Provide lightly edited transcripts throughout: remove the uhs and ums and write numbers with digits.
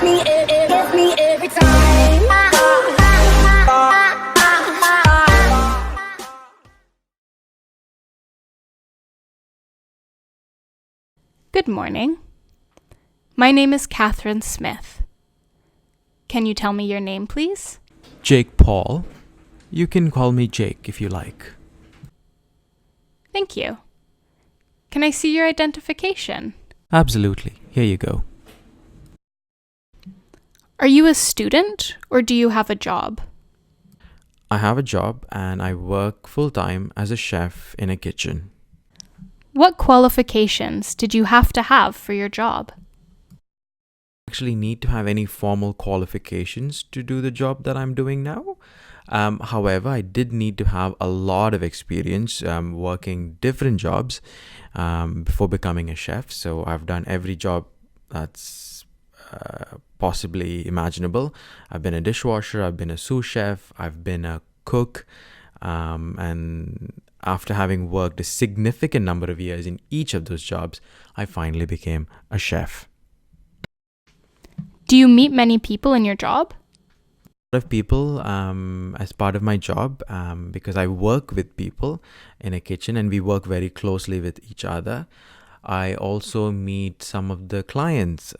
gets me every time. Good morning. My name is Catherine Smith. Can you tell me your name, please? Jake Paul. You can call me Jake if you like. Thank you. Can I see your identification? Absolutely. Here you go. Are you a student or do you have a job? I have a job and I work full-time as a chef in a kitchen. What qualifications did you have to have for your job? Actually need to have any formal qualifications to do the job that I'm doing now. However, I did need to have a lot of experience working different jobs before becoming a chef. So I've done every job that's possibly imaginable. I've been a dishwasher, I've been a sous chef, I've been a cook, and after having worked a significant number of years in each of those jobs, I finally became a chef. Do you meet many people in your job? A lot of people as part of my job because I work with people in a kitchen and we work very closely with each other. I also meet some of the clients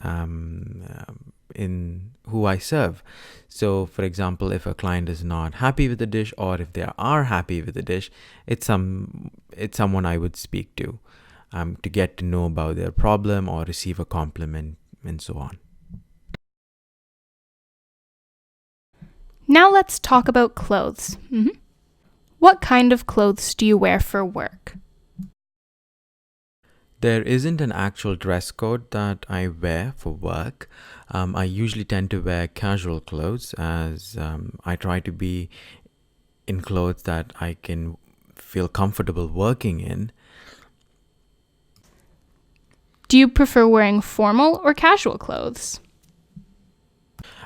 in who I serve. So, for example, if a client is not happy with the dish or if they are happy with the dish, it's someone I would speak to get to know about their problem or receive a compliment and so on. Now let's talk about clothes. What kind of clothes do you wear for work? There isn't an actual dress code that I wear for work. I usually tend to wear casual clothes as I try to be in clothes that I can feel comfortable working in. Do you prefer wearing formal or casual clothes?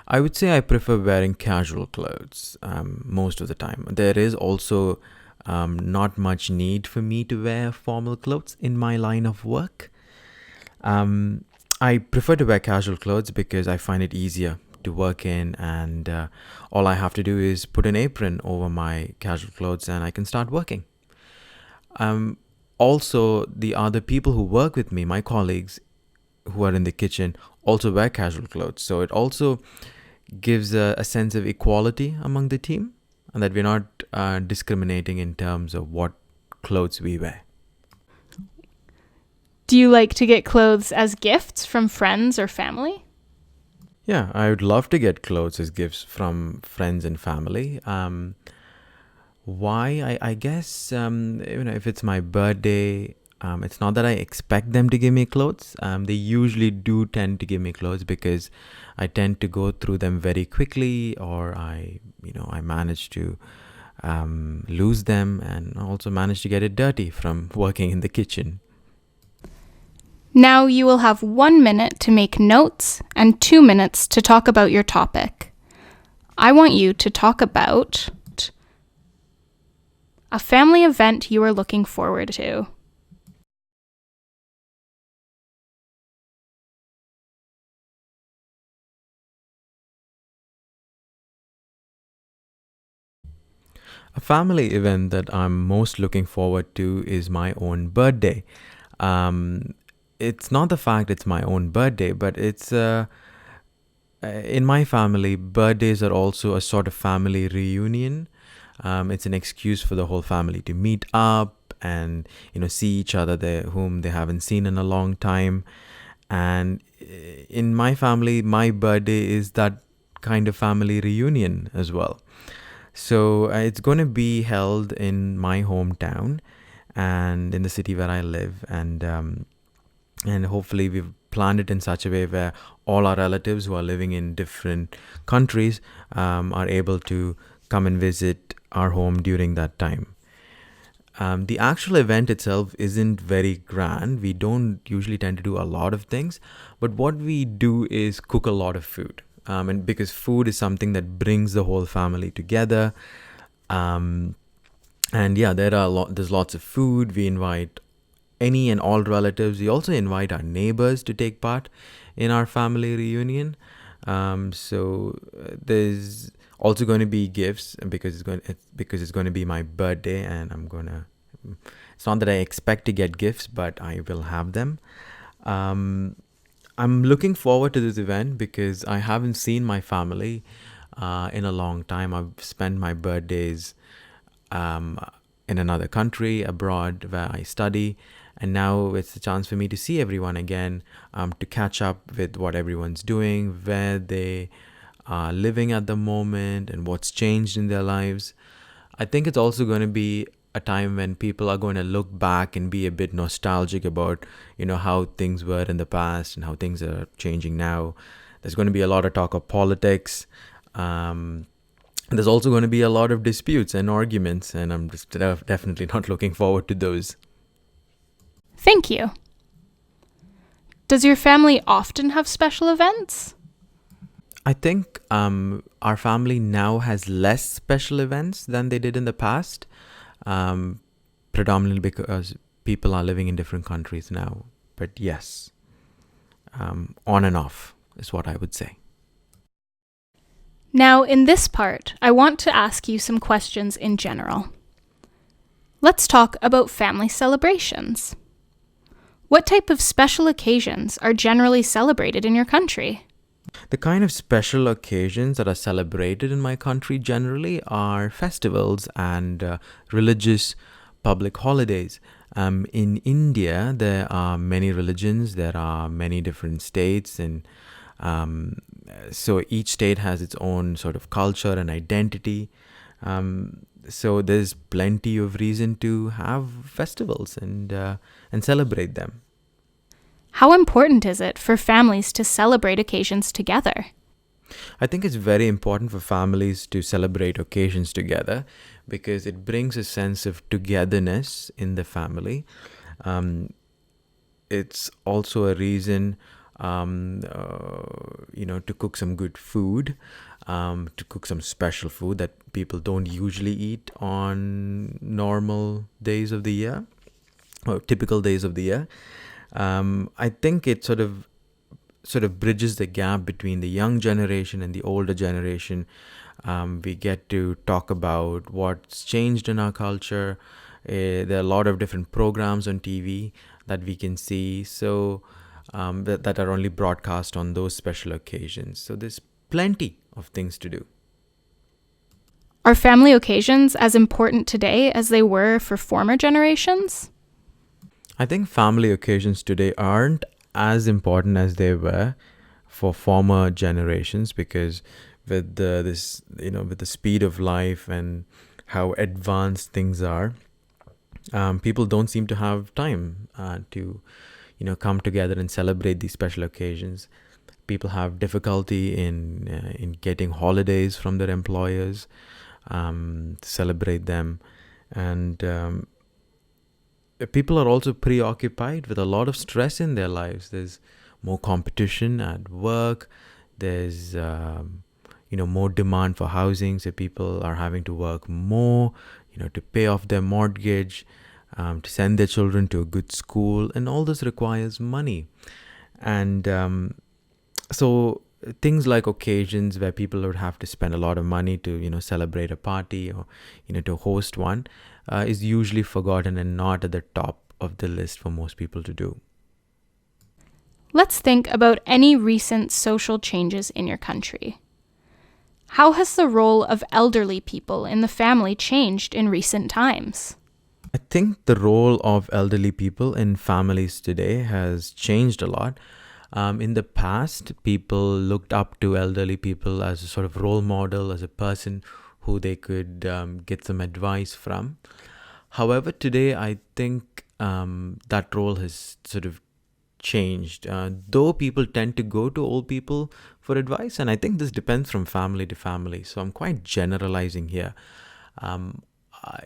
I would say I prefer wearing casual clothes most of the time. There is also not much need for me to wear formal clothes in my line of work. I prefer to wear casual clothes because I find it easier to work in, and all I have to do is put an apron over my casual clothes and I can start working. Also, the other people who work with me, my colleagues who are in the kitchen, also wear casual clothes. So it also gives a sense of equality among the team and that we're not discriminating in terms of what clothes we wear. Do you like to get clothes as gifts from friends or family? Yeah, I would love to get clothes as gifts from friends and family. Why? I guess if it's my birthday, it's not that I expect them to give me clothes. They usually do tend to give me clothes because I tend to go through them very quickly, or I manage to lose them and also manage to get it dirty from working in the kitchen. Now you will have 1 minute to make notes and 2 minutes to talk about your topic. I want you to talk about a family event you are looking forward to. A family event that I'm most looking forward to is my own birthday. It's not the fact it's my own birthday, but it's in my family, birthdays are also a sort of family reunion. It's an excuse for the whole family to meet up and see each other there whom they haven't seen in a long time. And in my family, my birthday is that kind of family reunion as well. So it's going to be held in my hometown and in the city where I live, and hopefully we've planned it in such a way where all our relatives who are living in different countries are able to come and visit our home during that time. The actual event itself isn't very grand. We don't usually tend to do a lot of things, but what we do is cook a lot of food. And because food is something that brings the whole family together. And yeah, there's lots of food. We invite any and all relatives. We also invite our neighbors to take part in our family reunion. There's also going to be gifts because it's going to be my birthday, and it's not that I expect to get gifts, but I will have them. I'm looking forward to this event because I haven't seen my family in a long time. I've spent my birthdays um, in another country, abroad, where I study. And now it's a chance for me to see everyone again, to catch up with what everyone's doing, where they are living at the moment, and what's changed in their lives. I think it's also going to be a time when people are going to look back and be a bit nostalgic about, how things were in the past and how things are changing now. There's going to be a lot of talk of politics. There's also going to be a lot of disputes and arguments, and I'm just definitely not looking forward to those. Thank you. Does your family often have special events? I think our family now has less special events than they did in the past, predominantly because people are living in different countries now. But yes, on and off is what I would say. Now, in this part, I want to ask you some questions in general. Let's talk about family celebrations. What type of special occasions are generally celebrated in your country? The kind of special occasions that are celebrated in my country generally are festivals and religious public holidays. In India, there are many religions, there are many different states, and so each state has its own sort of culture and identity. So there's plenty of reason to have festivals and celebrate them. How important is it for families to celebrate occasions together? I think it's very important for families to celebrate occasions together because it brings a sense of togetherness in the family. It's also a reason, to cook some good food, to cook some special food that people don't usually eat on normal days of the year or typical days of the year. I think it sort of bridges the gap between the young generation and the older generation. We get to talk about what's changed in our culture. There are a lot of different programs on TV that we can see, so that are only broadcast on those special occasions. So there's plenty of things to do. Are family occasions as important today as they were for former generations? I think family occasions today aren't as important as they were for former generations because with the speed of life and how advanced things are, people don't seem to have time to come together and celebrate these special occasions. People have difficulty in getting holidays from their employers to celebrate them, and people are also preoccupied with a lot of stress in their lives. There's more competition at work. There's more demand for housing, so people are having to work more, to pay off their mortgage, to send their children to a good school, and all this requires money. And so things like occasions where people would have to spend a lot of money to celebrate a party or to host one is usually forgotten and not at the top of the list for most people to do. Let's think about any recent social changes in your country. How has the role of elderly people in the family changed in recent times? I think the role of elderly people in families today has changed a lot. In the past, people looked up to elderly people as a sort of role model, as a person who they could get some advice from. However, today I think that role has sort of changed, though people tend to go to old people for advice, and I think this depends from family to family, so I'm quite generalizing here.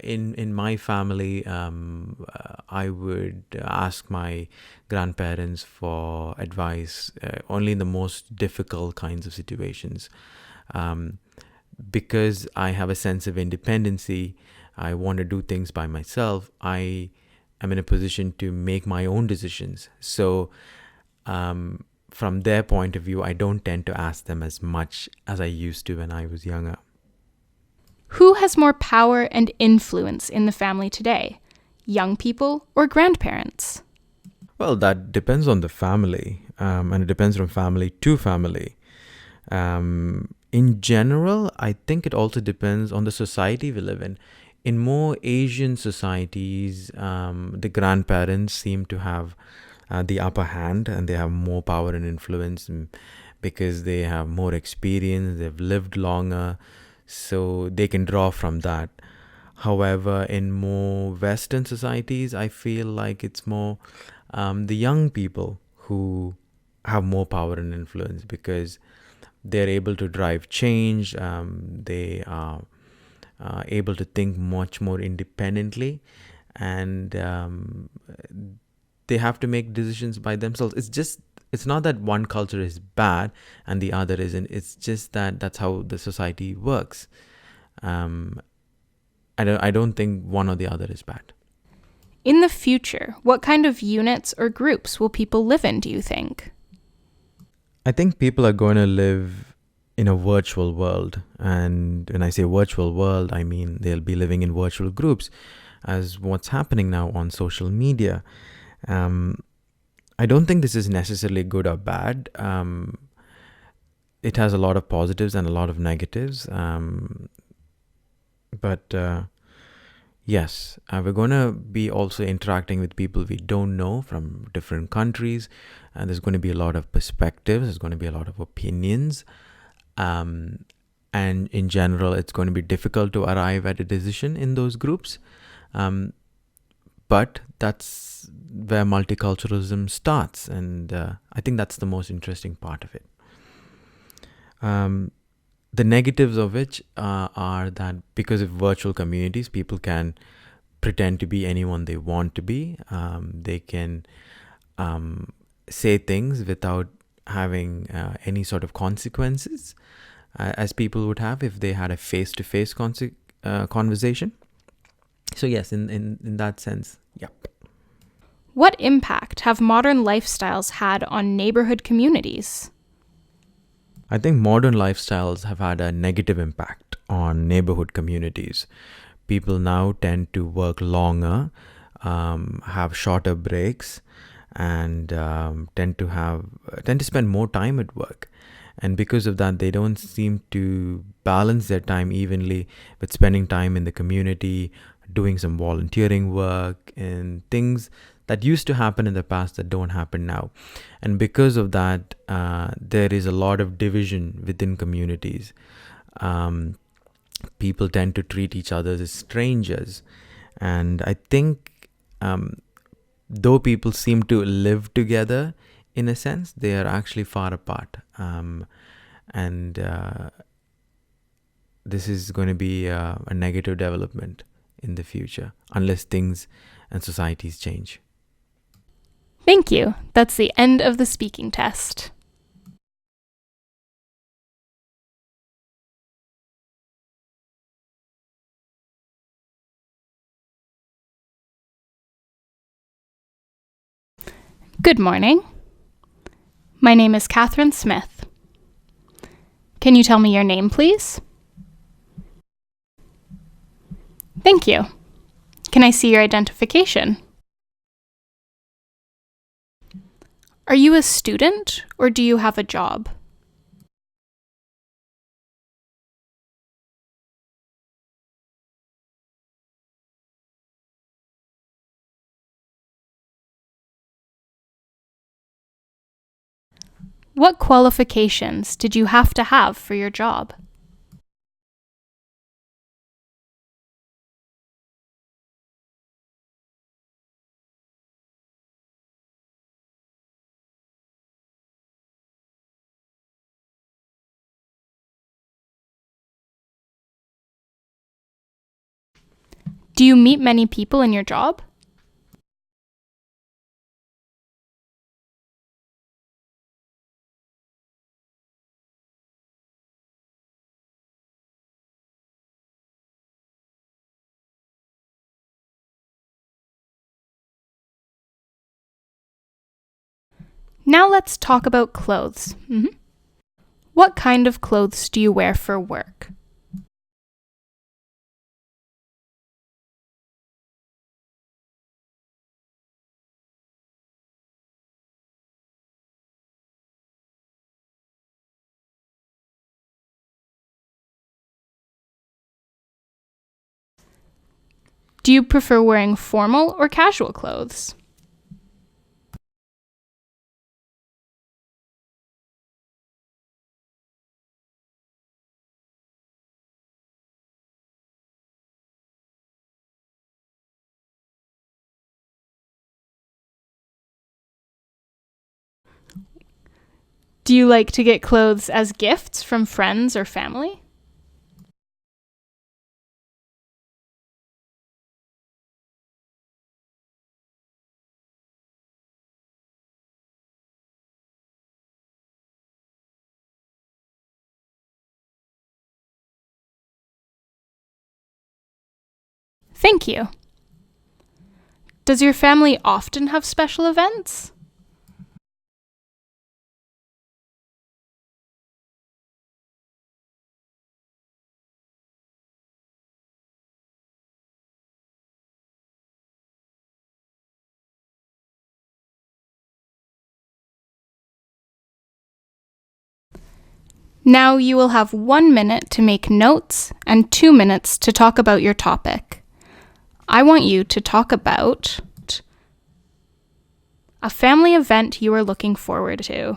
In my family, I would ask my grandparents for advice only in the most difficult kinds of situations. Because I have a sense of independency, I want to do things by myself, I am in a position to make my own decisions. So from their point of view, I don't tend to ask them as much as I used to when I was younger. Who has more power and influence in the family today? Young people or grandparents? Well, that depends on the family, and it depends from family to family. In general, I think it also depends on the society we live in. In more Asian societies, the grandparents seem to have the upper hand, and they have more power and influence because they have more experience, they've lived longer, so they can draw from that. However, in more Western societies, I feel like it's more the young people who have more power and influence because they're able to drive change. They are able to think much more independently, and they have to make decisions by themselves. It's not that one culture is bad and the other isn't. It's just that that's how the society works. I don't think one or the other is bad. In the future, what kind of units or groups will people live in, do you think? I think people are going to live in a virtual world. And when I say virtual world, I mean they'll be living in virtual groups, as what's happening now on social media. I don't think this is necessarily good or bad. It has a lot of positives and a lot of negatives. But yes, we're going to be also interacting with people we don't know from different countries. And there's going to be a lot of perspectives. There's going to be a lot of opinions. And in general, it's going to be difficult to arrive at a decision in those groups. But that's where multiculturalism starts. And I think that's the most interesting part of it. The negatives of which are that because of virtual communities, people can pretend to be anyone they want to be. They can say things without having any sort of consequences, as people would have if they had a face-to-face conversation. So yes, in that sense, yep. What impact have modern lifestyles had on neighborhood communities? I think modern lifestyles have had a negative impact on neighborhood communities. People now tend to work longer, have shorter breaks, and tend to spend more time at work. And because of that, they don't seem to balance their time evenly with spending time in the community, doing some volunteering work, and things that used to happen in the past that don't happen now. And because of that, there is a lot of division within communities. People tend to treat each other as strangers. And I think though people seem to live together in a sense, they are actually far apart. And this is going to be a negative development in the future unless things and societies change. Thank you. That's the end of the speaking test. Good morning. My name is Catherine Smith. Can you tell me your name, please? Thank you. Can I see your identification? Are you a student or do you have a job? What qualifications did you have to have for your job? Do you meet many people in your job? Now let's talk about clothes. What kind of clothes do you wear for work? Do you prefer wearing formal or casual clothes? Do you like to get clothes as gifts from friends or family? Thank you. Does your family often have special events? Now you will have 1 minute to make notes and 2 minutes to talk about your topic. I want you to talk about a family event you are looking forward to.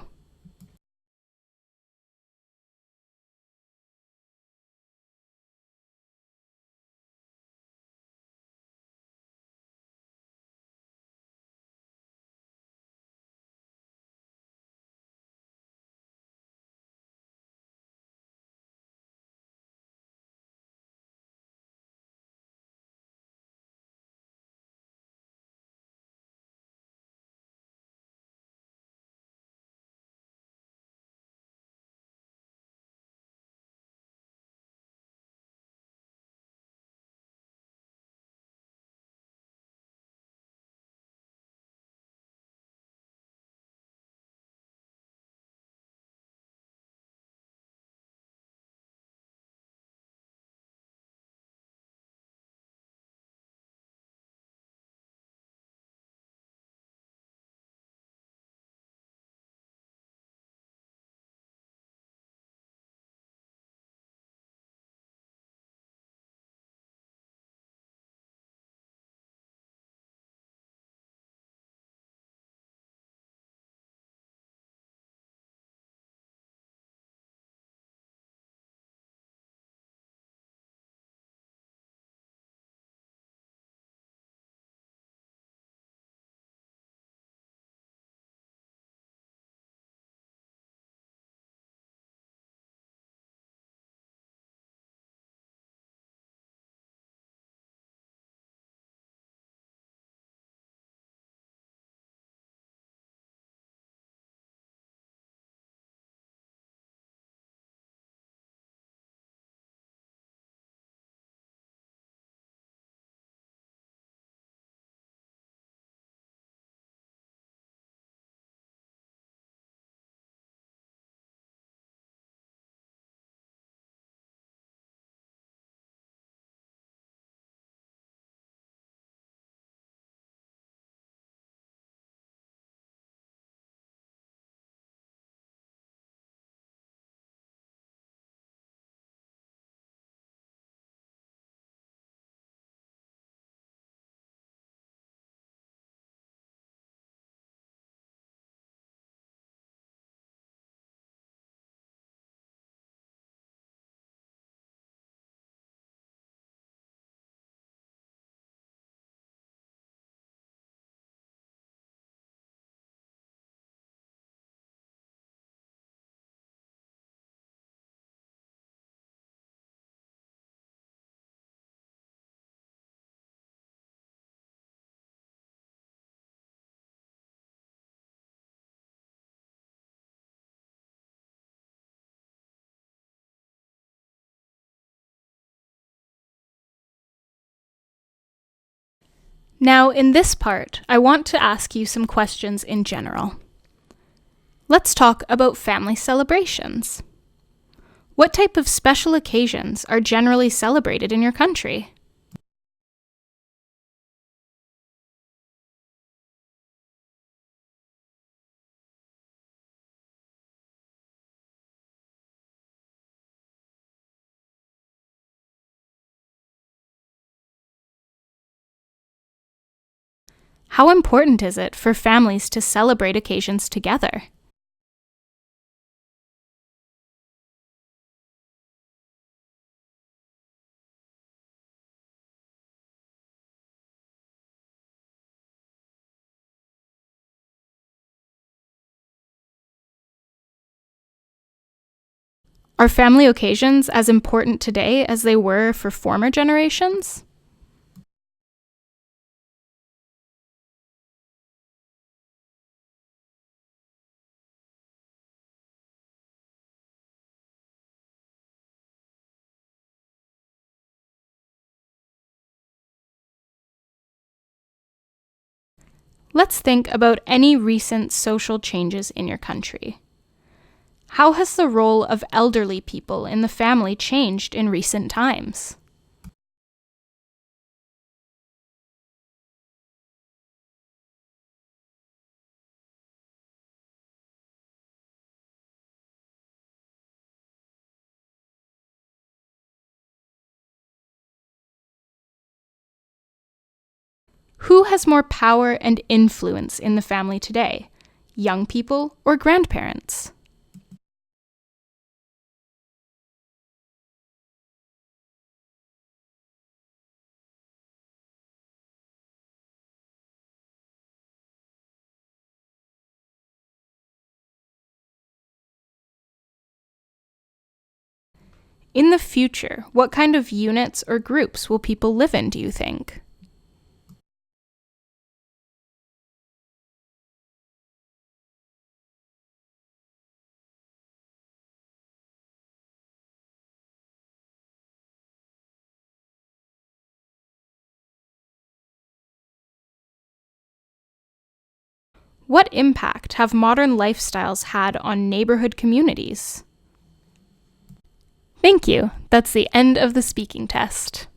Now, in this part, I want to ask you some questions in general. Let's talk about family celebrations. What type of special occasions are generally celebrated in your country? How important is it for families to celebrate occasions together? Are family occasions as important today as they were for former generations? Let's think about any recent social changes in your country. How has the role of elderly people in the family changed in recent times? Who has more power and influence in the family today, young people or grandparents? In the future, what kind of units or groups will people live in, do you think? What impact have modern lifestyles had on neighborhood communities? Thank you. That's the end of the speaking test.